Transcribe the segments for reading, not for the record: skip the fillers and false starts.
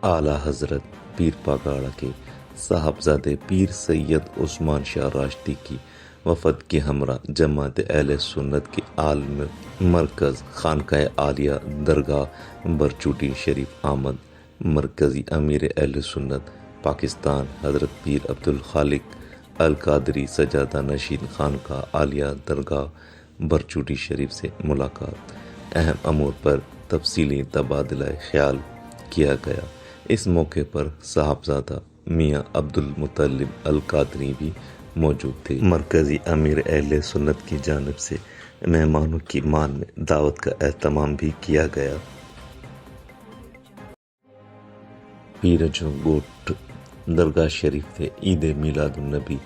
اعلیٰ حضرت پیر پاگاڑا کے صاحبزادے پیر سید عثمان شاہ راشدی کی وفد کے ہمراہ جماعت اہل سنت کے عالم مرکز خانقاہ عالیہ درگاہ برچوٹی شریف آمد۔ مرکزی امیر اہل سنت پاکستان حضرت پیر عبدالخالق القادری سجادہ نشین خانقاہ عالیہ درگاہ برچوٹی شریف سے ملاقات، اہم امور پر تفصیلی تبادلہ خیال کیا گیا۔ اس موقع پر صاحبزادہ میاں عبدالمطلب القادری بھی موجود تھے۔ مرکزی امیر اہل سنت کی جانب سے مہمانوں کی مان میں دعوت کا اہتمام بھی کیا گیا۔ پیرجوں گوٹ درگاہ شریف سے عید میلاد النبی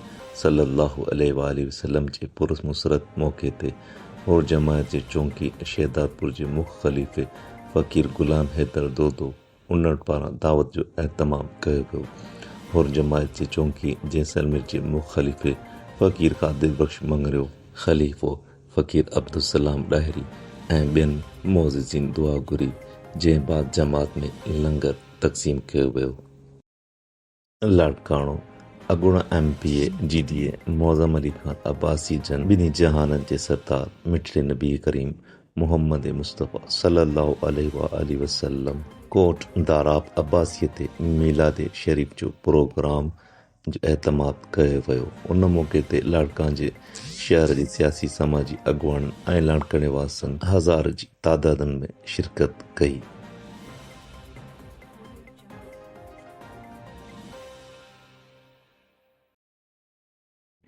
صلی اللہ علیہ وآلہ وسلم کے پرس مسرت موقع تے اور جماعت چونکی شہداد پور مخ خلیفے فقیر غلام حیدر دودو انٹ پارا دعوت جو اہتمام کیا گیا اور جماعت چونکی جیسلمیر مخ خلیفے فقیر قادر بخش منگریو خلیفو فقیر عبدالسلام ڈاہری بین معززین دعا گری جے بعد جماعت میں لنگر تقسیم کیا گیا۔ لاڑکانو اگوڑا M P A G D A Moazzam Ali Khan Abbasi جن بنی جہانن کے سردار مٹھڑے نبی کریم محمد مصطفیٰ صلی اللہ علیہ وآلہ وسلم کوٹ داراب عباسیت میلاد شریف جو پروگرام جو اہتمام کیا ویو ان موقع تے لاڑکان جے شہر جی سیاسی سماجی اگوان ऐं لاڑکنے واسن ہزار جی تعدادن میں شرکت کئی۔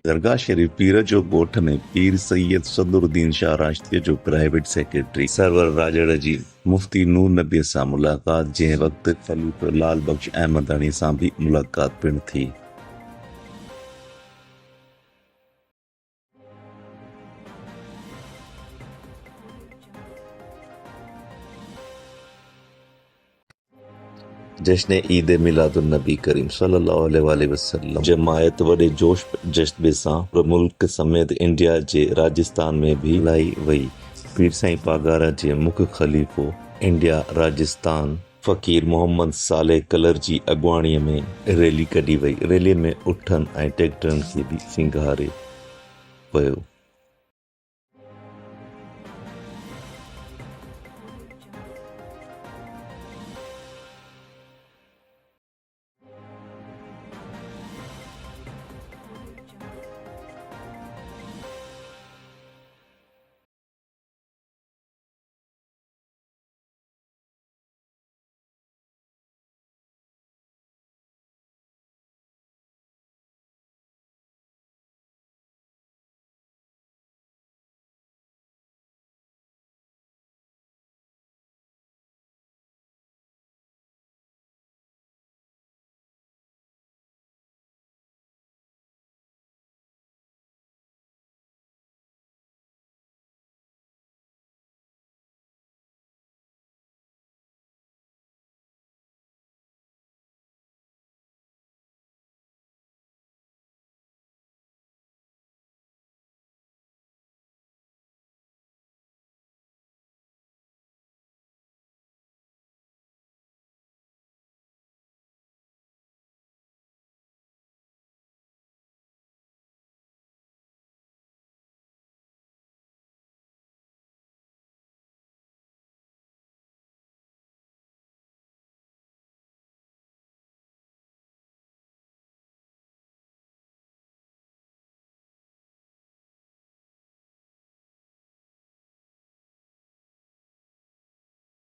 درگاہ شریف پیرجو ڳوٺ میں پیر سید صدر الدین شاہ راشدی جو پرائیویٹ سیکرٹری سرور راجڑ جی مفتی نور نبی سان ملاقات جنहिं وقت خلیفہ لال بخش احمدانی سان بھی ملاقات پن تھی۔ جشن عید میلاد النبی کریم صلی اللہ علیہ وآلہ وسلم جماعت وڈے جوش جذبے سان پورے ملک سمیت انڈیا جے راجستھان میں بھی لائی وئی۔ پیر سائیں پاگاڑا جے مکھ خلیفو انڈیا راجستھان فقیر محمد صالح کلر جی اڳواڻي میں ریلی کढी وئی۔ ریلی میں اٹھن ऐं ٹریڪٽرن کي بھی سنگاري ويو۔